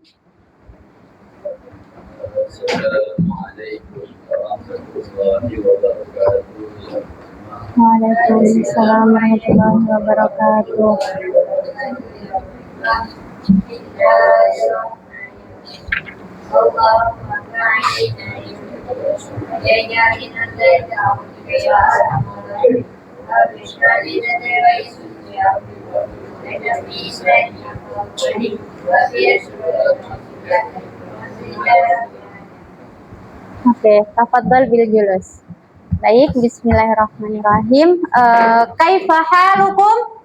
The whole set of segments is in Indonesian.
Assalamualaikum warahmatullahi wabarakatuh. Waalaikumsalam warahmatullahi wabarakatuh. Oke, tafadhal bil julus. Baik, bismillahirrahmanirrahim. Kaifa halukum?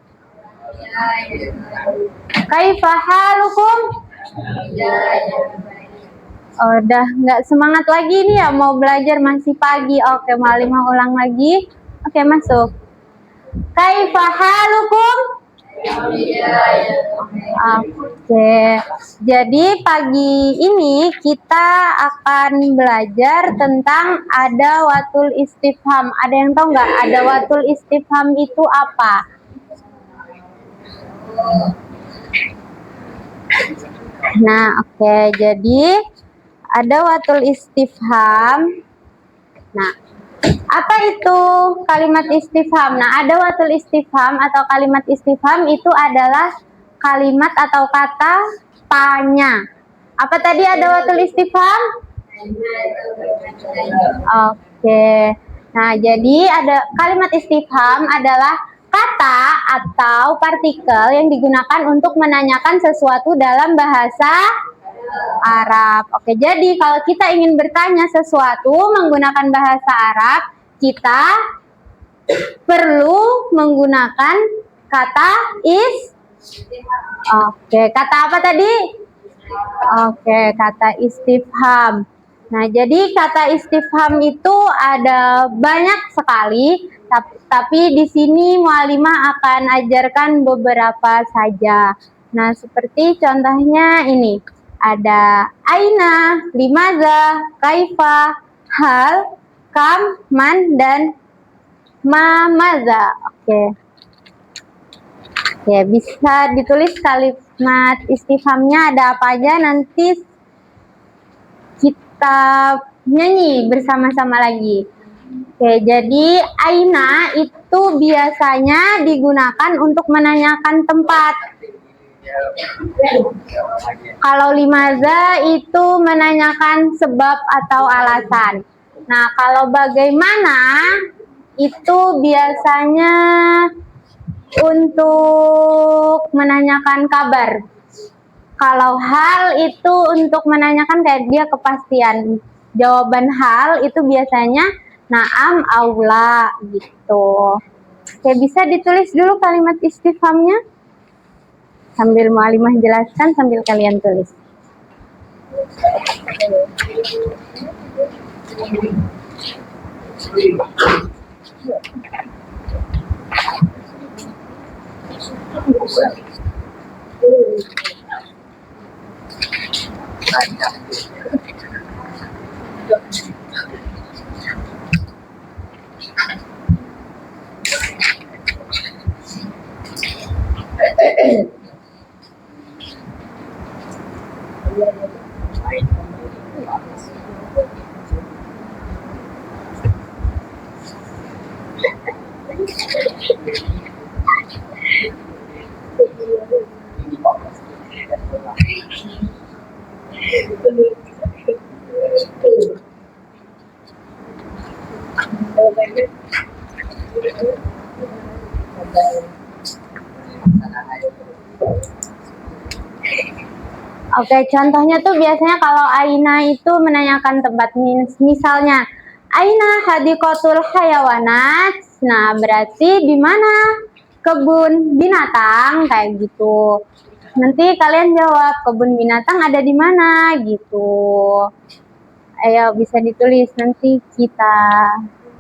Kaifa halukum? Udah nggak semangat lagi nih ya, mau belajar masih pagi. Oke, Malimah ulang lagi. Oke, masuk. Kaifa halukum? Oke, jadi pagi ini kita akan belajar tentang ada watul istifham. Ada yang tahu nggak ada watul istifham itu apa? Nah, oke, jadi ada watul istifham. Nah, apa itu kalimat istifham? Nah, ada watul istifham atau kalimat istifham itu adalah kalimat atau kata tanya. Apa tadi ada watul istifham? Oke. Nah, jadi ada kalimat istifham adalah kata atau partikel yang digunakan untuk menanyakan sesuatu dalam bahasa Arab. Oke, jadi kalau kita ingin bertanya sesuatu menggunakan bahasa Arab, kita perlu menggunakan kata Oke, kata apa tadi? Oke, kata istifham. Nah, jadi kata istifham itu ada banyak sekali, tapi di sini Mualimah akan ajarkan beberapa saja. Nah, seperti contohnya ini. Ada aina, limaza, kaifa, hal, kam, man, dan mamaza. Oke. Ya, bisa ditulis kalimat istifhamnya ada apa aja, nanti kita nyanyi bersama-sama lagi. Oke, jadi aina itu biasanya digunakan untuk menanyakan tempat. Kalau limaza itu menanyakan sebab atau alasan. Nah, kalau bagaimana itu biasanya untuk menanyakan kabar. Kalau hal itu untuk menanyakan kayak dia kepastian. Jawaban hal itu biasanya na'am aula gitu. Oke, bisa ditulis dulu kalimat istifhamnya. Sambil Mualimah jelaskan sambil kalian tulis. Oke, contohnya tuh biasanya kalau aina itu menanyakan tempat, misalnya aina hadiqatul hayawanat. Nah, berarti di mana kebun binatang kayak gitu. Nanti kalian jawab kebun binatang ada di mana gitu. Ayo bisa ditulis, nanti kita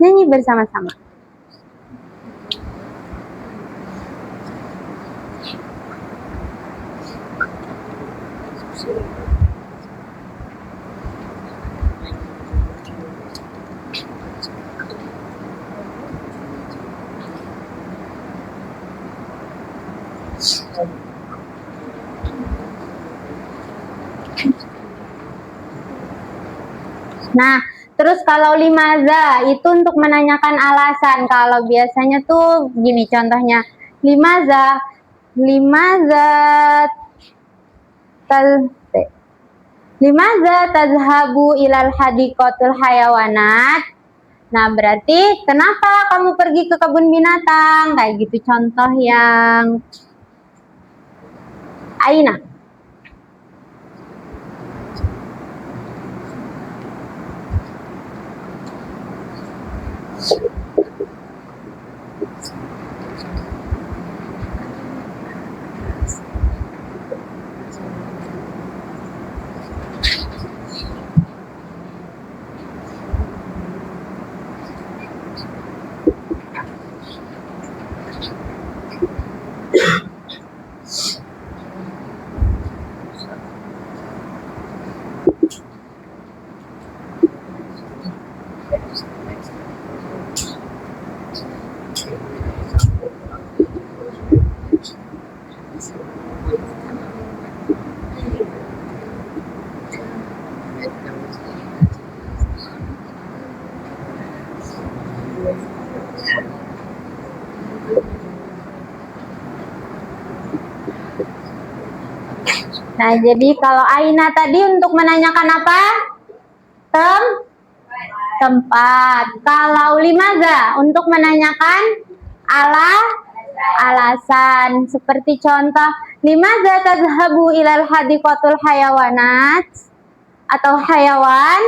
nyanyi bersama-sama. Nah, terus kalau limaza itu untuk menanyakan alasan. Kalau biasanya tuh gini contohnya. Limaza taz limaza tazhabu ilal hadiqatul hayawanat. Nah, berarti kenapa kamu pergi ke kebun binatang? Kayak gitu contoh yang Aina. Nah, jadi kalau Aina tadi untuk menanyakan apa? Tempat. Kalau limaza untuk menanyakan alasan. Seperti contoh, limaza tazhabu ilal hadiqatul hayawanat atau hayawan.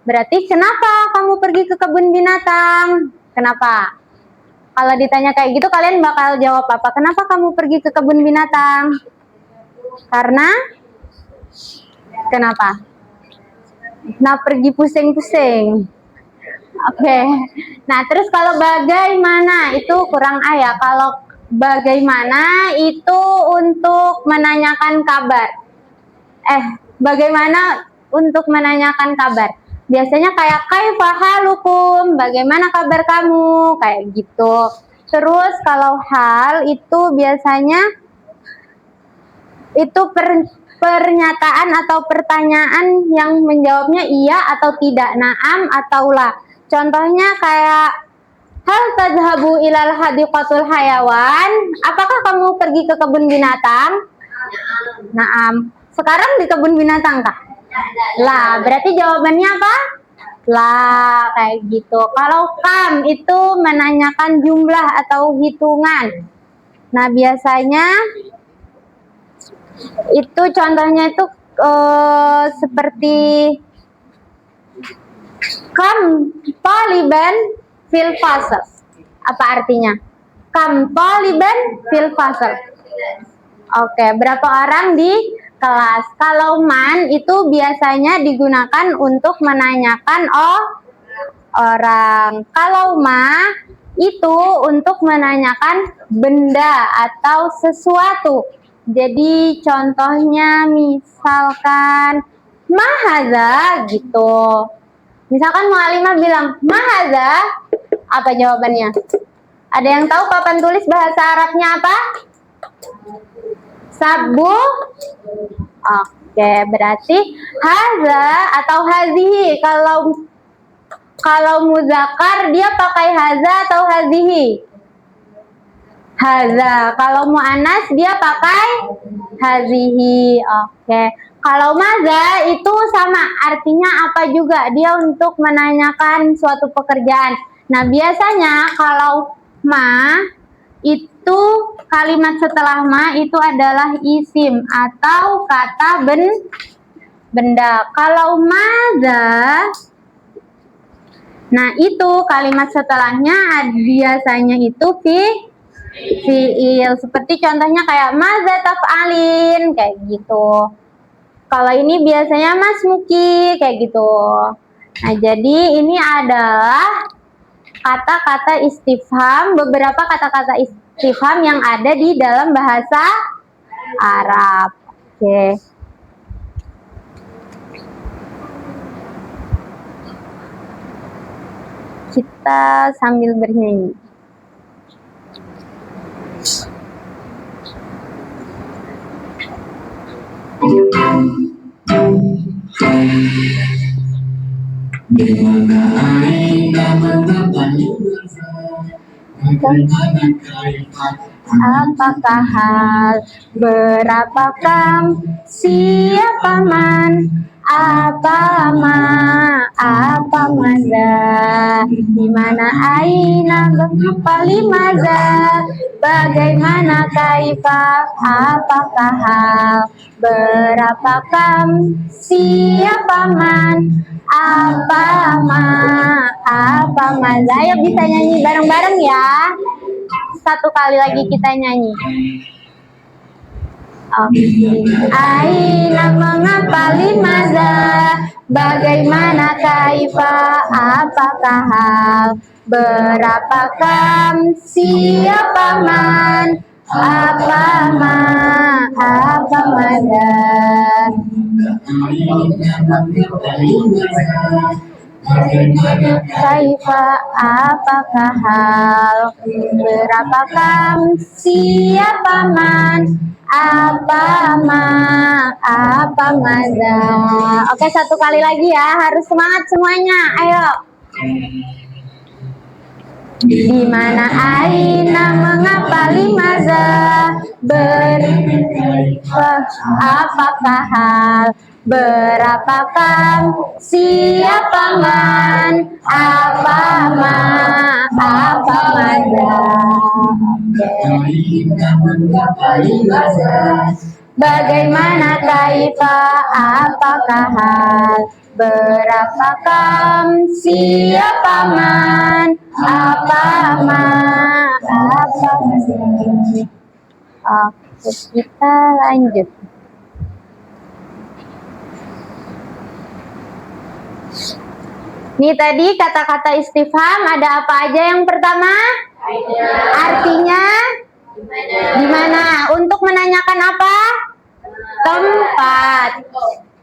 Berarti kenapa kamu pergi ke kebun binatang? Kenapa? Kalau ditanya kayak gitu kalian bakal jawab apa? Kenapa kamu pergi ke kebun binatang? Karena kenapa? Nah, pergi pusing-pusing. Oke. Nah, terus kalau bagaimana itu kurang ya. Kalau bagaimana itu untuk menanyakan kabar. Bagaimana untuk menanyakan kabar? Biasanya kayak kaifa halukum, bagaimana kabar kamu? Kayak gitu. Terus kalau hal itu biasanya itu pernyataan atau pertanyaan yang menjawabnya iya atau tidak, na'am atau la. Contohnya kayak hal tadhabu ilal hadiqatul hayawan, apakah kamu pergi ke kebun binatang? Na'am. Sekarang di kebun binatang kah? Lah, berarti jawabannya apa? Lah, kayak gitu. Kalau kam itu menanyakan jumlah atau hitungan. Nah, biasanya itu contohnya itu seperti kam taliban fil fasal. Apa artinya? Kam taliban fil fasal. Oke, berapa orang di kelas? Kalau man itu biasanya digunakan untuk menanyakan orang. Kalau ma itu untuk menanyakan benda atau sesuatu. Jadi contohnya misalkan mahaza gitu. Misalkan mu'alimah bilang mahaza, apa jawabannya? Ada yang tahu papan tulis bahasa Arabnya apa? Sabu. Oke, berarti haza atau hazihi. Kalau muzakkar dia pakai haza atau hazihi? Haza. Kalau mu'annas dia pakai hazihi. Oke. Kalau maza itu sama, artinya apa juga? Dia untuk menanyakan suatu pekerjaan. Nah, biasanya kalau ma itu kalimat setelah ma itu adalah isim atau kata benda. Kalau maza, nah itu kalimat setelahnya biasanya itu fi'il. Seperti contohnya kayak maza taf'alin, kayak gitu. Kalau ini biasanya Mas Muki, kayak gitu. Nah, jadi ini adalah kata-kata istifham, beberapa kata-kata istifham yang ada di dalam bahasa Arab. Oke. Kita sambil bernyanyi. Apakah hal, berapa kam, siapa man, apa ma, apa maza, di mana aina, mengapa limaza, bagaimana kaifa, apakah hal, berapa kam, siapa man, apa ma, apa maza. Ayo bisa nyanyi bareng-bareng ya. Satu kali lagi kita nyanyi. Aina, mengapa limaza, bagaimana kaifa, apakah hal, berapa kam, siapa man, apa ma, apa maza. Kaifa, apakah hal, berapa kam, siapa man, apa ma, apa maza. Oke, satu kali lagi ya, harus semangat semuanya. Ayo. Di mana aina, mengapa limaza, apakah hal, berapa kam, siapa man, apa ma, apa maza. Bagaimana kaifa, apakah hal, berapa kam, siapa man, apa ma, apa maza. Oke, kita lanjut. Nih tadi kata-kata istifham ada apa aja? Yang pertama, artinya di mana? Untuk menanyakan apa? Tempat.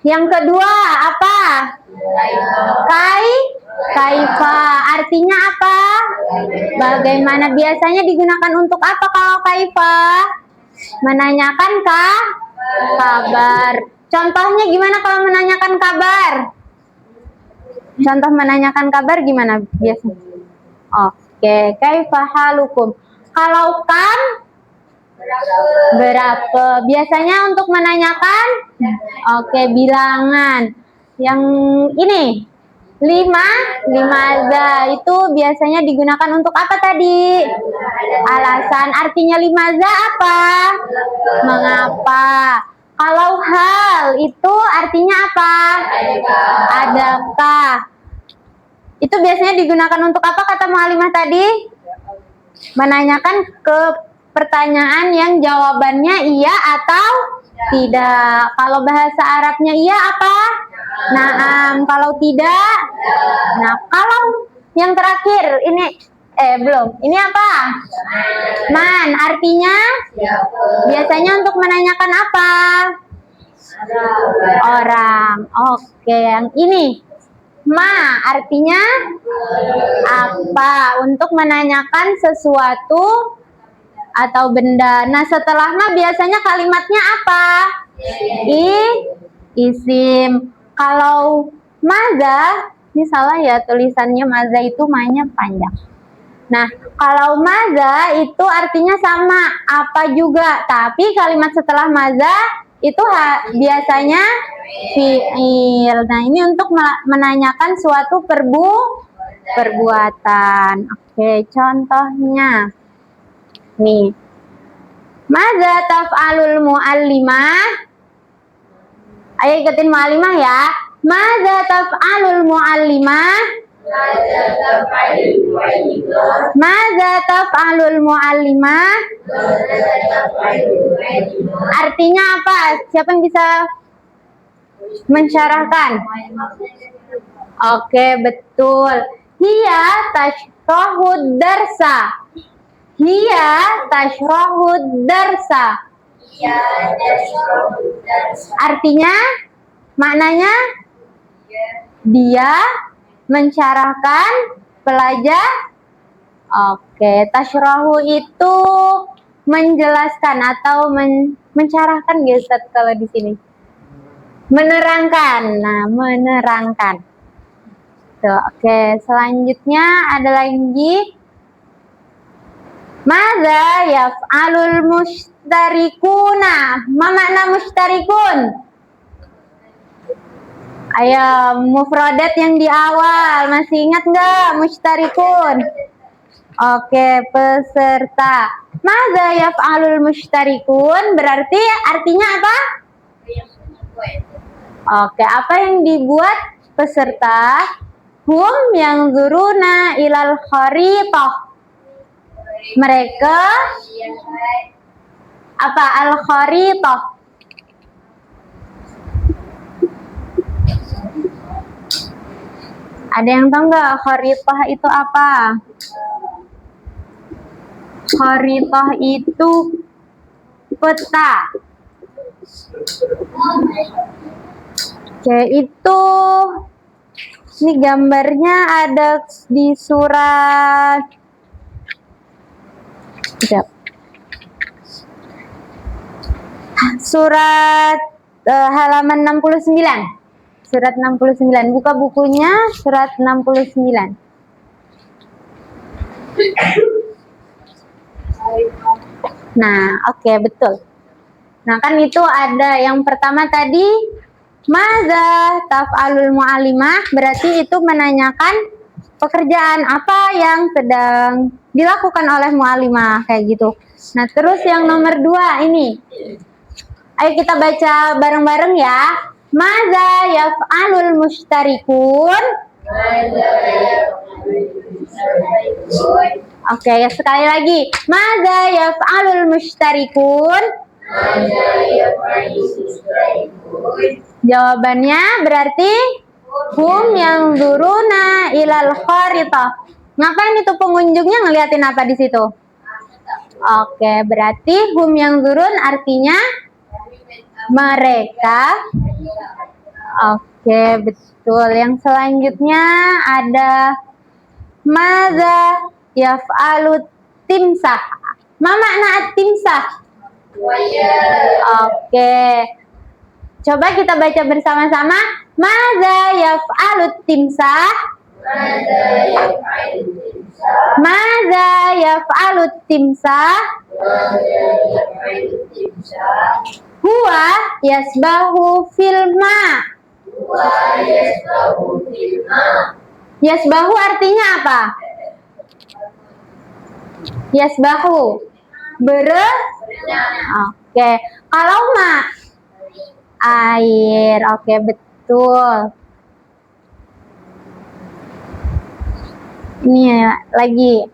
Yang kedua apa? Kaifa. Artinya apa? Bagaimana. Biasanya digunakan untuk apa kalau kaifa? Menanyakan kabar. Contohnya gimana kalau menanyakan kabar? Contoh menanyakan kabar gimana biasanya? Oke, kaifa halukum. Kalau kam, berapa? Biasanya untuk menanyakan, oke, bilangan. Yang ini, limaza itu biasanya digunakan untuk apa tadi? Alasan. Artinya limaza apa? Mengapa? Kalau hal itu artinya apa? Adakah? Itu biasanya digunakan untuk apa kata mu'alimah tadi? Menanyakan ke pertanyaan yang jawabannya iya atau tidak. Kalau bahasa Arabnya iya apa? Naam. Kalau tidak? Nah, kalau yang terakhir ini belum. Ini apa? Man. Artinya? Biasanya untuk menanyakan apa? Orang. Oke, yang ini. Ma. Artinya? Apa? Untuk menanyakan sesuatu atau benda. Nah, setelah ma biasanya kalimatnya apa? Isim. Kalau maza, misalnya ya tulisannya maza itu ma-nya panjang. Nah, kalau maza itu artinya sama, apa juga. Tapi kalimat setelah maza itu biasanya fi'il. Nah, ini untuk menanyakan suatu perbuatan. Oke, contohnya. Nih. Maza taf'alul mu'allimah? Ayo ikutin mu'allimah ya. Maza taf'alul mu'allimah? Maza taf'alul mu'allimah? Artinya apa? Siapa yang bisa mensyarahkan? Oke, betul. Hiya tashrahud darsa. Hiya tashrahud darsa. Artinya, maknanya dia mensyarahkan pelajar. Oke, tasyrahu itu menjelaskan atau mensyarahkan ya Ustaz kalau di sini. Menerangkan. Nah, menerangkan. Tuh, oke, selanjutnya ada lagi Madza yaf'alul mushtarikuna? Ma makna mushtarikun? Ayo, mufradat yang di awal. Masih ingat nggak mushtarikun? Oke, peserta. Madza yaf'alul mushtarikun berarti artinya apa? Oke, apa yang dibuat peserta? Hum yang zuruna ilal kharitah. Mereka apa al-kharitah? Ada yang tahu nggak kharitah itu apa? Kharitah itu peta. Oke, itu ini gambarnya ada di surat surat halaman 69. Surat 69. Buka bukunya surat 69. Nah, oke, betul. Nah, kan itu ada yang pertama tadi madza taf'alul mu'allimah, berarti itu menanyakan pekerjaan apa yang sedang dilakukan oleh mu'allimah kayak gitu. Nah, terus yang nomor 2 ini. Ayo kita baca bareng-bareng ya. Madza yaf'alul mushtarikun? Oke, ya sekali lagi. Madza yaf'alul mushtarikun? Jawabannya berarti hum yang zuruna ilal kharitah. Ngapain itu pengunjungnya ngeliatin apa di situ? Oke, berarti hum yang zurun artinya mereka. Oke, betul. Yang selanjutnya ada madza yaf'alu timsah. Ma makna timsah? Oke. Coba kita baca bersama-sama. Madza yaf'alu timsah? Madza yaf'alu timsah? Huwa yasbahu fil ma. Yasbahu artinya apa? Yasbahu Oke. Kalau ma air. Oke, betul. Ini ya, lagi.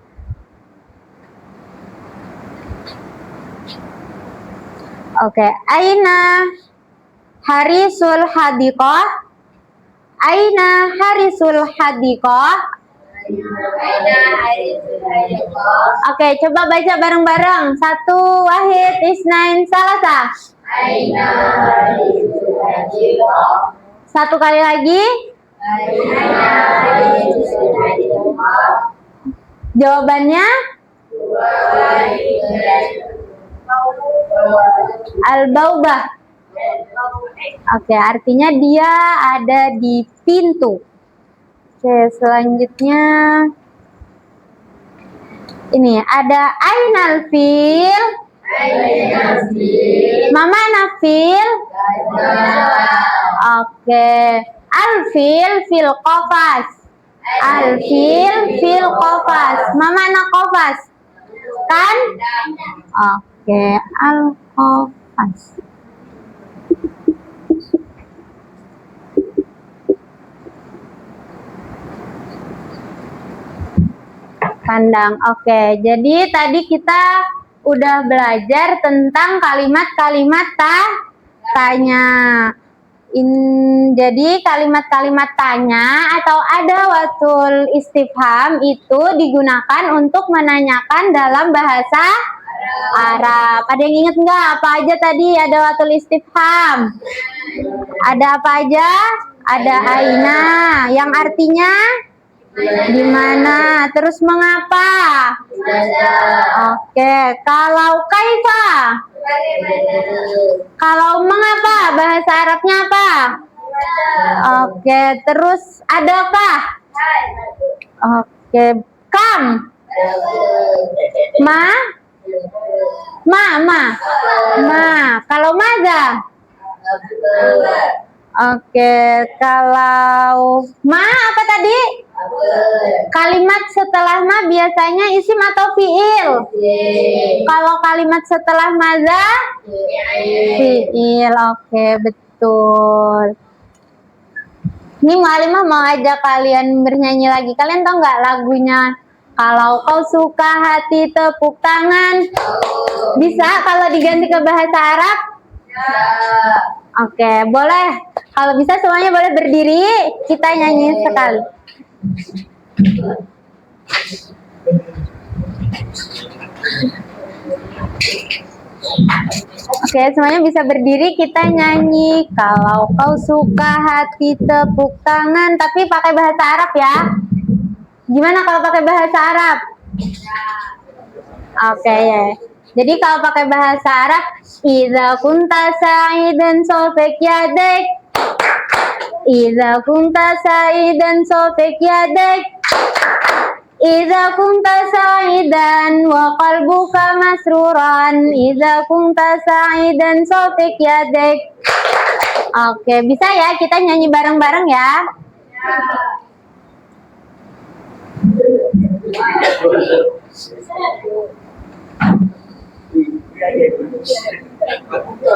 Oke, aina harisul hadiqah? Aina harisul hadiqah? Oke, coba baca bareng-bareng. 1, wahid, isnain, salasa. Aina harisul hadiqah. 1 kali lagi. Aina harisul hadiqah. Jawabannya? Al-baubah. Oke, artinya dia ada di pintu. Oke, selanjutnya ini ada ainal fil. Mama nafil. Oke, al-fil fil qafas. Al-fil fil qafas. Mama na qafas. Kan? Oke, al-qafas. Kandang. Oke, jadi tadi kita udah belajar tentang kalimat-kalimat tanya. Jadi kalimat-kalimat tanya atau ada watul istifham itu digunakan untuk menanyakan dalam bahasa Arab. Ada yang ingat nggak apa aja tadi ada watul istifham? Ada apa aja? Ada aina yang artinya di mana, terus mengapa? Oke, kalau kaifa? Kalau mengapa bahasa Arabnya apa? Oke, terus adakah? Oke, kam? Ma? Ma. Kalau maza? Oke, kalau ma apa tadi? Kalimat setelah ma biasanya isim atau fiil? Kalau kalimat setelah maza? Fiil. Oke, betul. Ini Mu'alimah mau ajak kalian bernyanyi lagi. Kalian tahu nggak lagunya? Kalau kau suka hati tepuk tangan. Bisa kalau diganti ke bahasa Arab? Oke, boleh. Kalau bisa semuanya boleh berdiri. Kita nyanyi sekali. Oke, semuanya bisa berdiri, kita nyanyi. Kalau kau suka hati tepuk tangan, tapi pakai bahasa Arab ya. Gimana kalau pakai bahasa Arab? Oke ya. Jadi kalau pakai bahasa Arab, idza kunta sa'idan sofek yadek. Idza kunta sa'idan sofek yadek. Idza kunta sa'idan wa qalbuka masruran. Idza kunta sa'idan sofek yadek. Oke, bisa ya kita nyanyi bareng-bareng ya.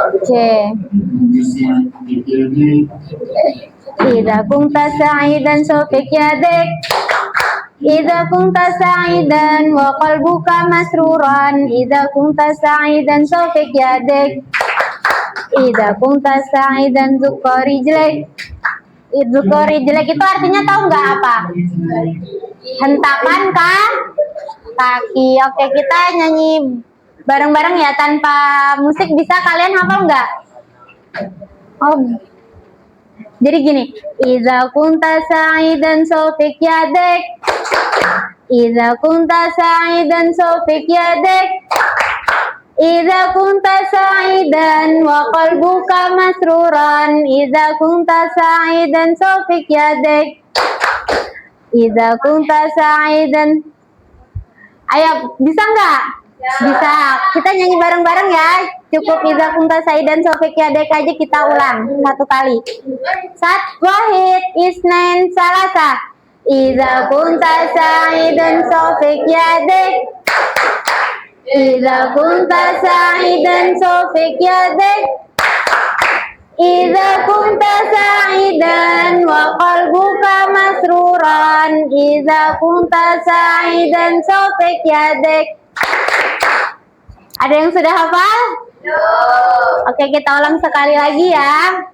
Oke. Idza kunta sa'idan sofek yadek. Idza kunta sa'idan wa qalbuka masruran. Idza kunta sa'idan sofek yadek. Idza kunta sa'idan zukka rijlek. Zukka rijlek itu artinya tahu nggak apa? Hentakan kaki. Oke, kita nyanyi bareng-bareng ya tanpa musik. Bisa kalian hafal nggak? Oh, jadi gini. Idza kunta sa'idan sofek yadek. Idza kunta sa'idan sofek yadek. Idza kunta sa'idan wa qalbuka masruran. Idza kunta sa'idan sofek yadek. Idza kunta sa'idan. Ayo, bisa nggak? Bisa. Kita nyanyi bareng-bareng ya. Cukup idza kunta sa'idan sofek yadek aja kita ulang satu kali. Wahid, isnain, salasa. Idza kunta sa'idan sofek yadek. Idza kunta sa'idan sofek yadek. Idza kunta sa'idan wa qalbuka masruran. Idza kunta sa'idan sofek yadek. Ada yang sudah hafal? Oke, kita ulang sekali lagi ya.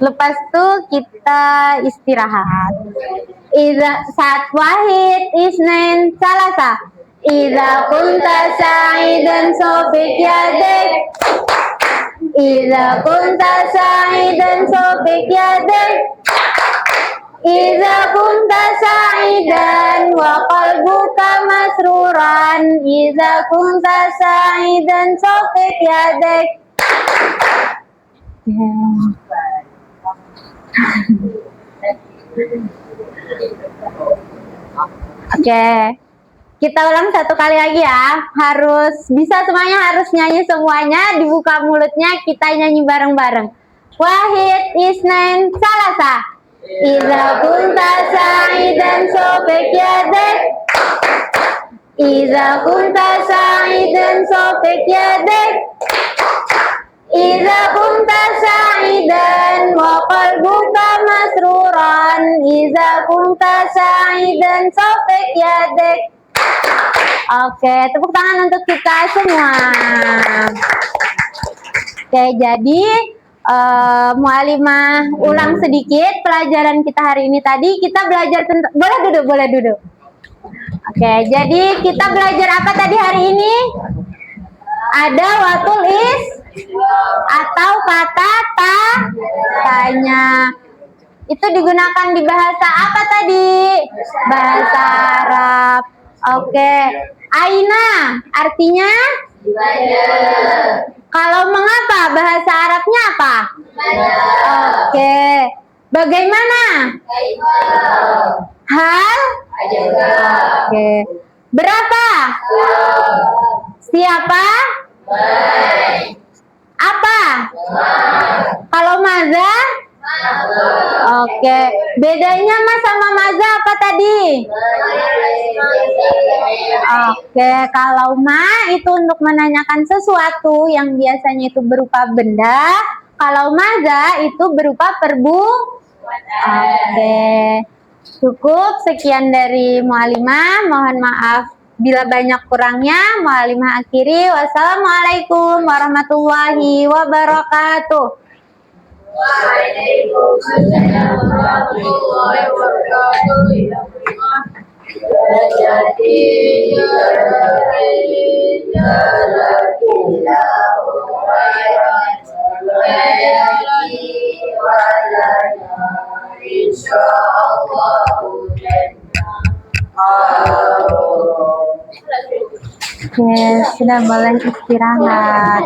Lepas itu kita istirahat. Wahid, isnain, salasa. Idza kunta sa'idan sofek yadek. Idza kunta sa'idan sofek yadek. Idza kunta sa'idan wa qalbuka masruran. Idza kunta sa'idan sofek yadek. Oke. Kita ulang satu kali lagi ya. Harus bisa semuanya, harus nyanyi semuanya. Dibuka mulutnya, kita nyanyi bareng-bareng. Wahid, isnain, salasa. Idza kunta sa'idan sofek yadek. Idza kunta sa'idan sofek yadek. Idza kunta sa'idan wa qalbuka masruran. Idza kunta sa'idan sofek yadek. Oke, tepuk tangan untuk kita semua. Oke, jadi Mu'alimah ulang sedikit pelajaran kita hari ini tadi. Kita belajar tentang, boleh duduk. Oke, jadi kita belajar apa tadi hari ini? Ada watul is atau kata tanya. Itu digunakan di bahasa apa tadi? Bahasa Arab. Oke, aina artinya? Kalau mengapa bahasa Arabnya apa? Oke, bagaimana? Hal Oke. Berapa? Siapa? Apa? Kalau maza? Oke. Bedanya mas sama maza apa tadi? Oke. Kalau ma itu untuk menanyakan sesuatu yang biasanya itu berupa benda. Kalau maza itu berupa Oke. Cukup sekian dari Mu'alimah. Mohon maaf bila banyak kurangnya. Mu'alimah akhiri. Wassalamualaikum warahmatullahi wabarakatuh. Waalaikumsalam warahmatullahi wabarakatuh. Oke, sudah boleh istirahat.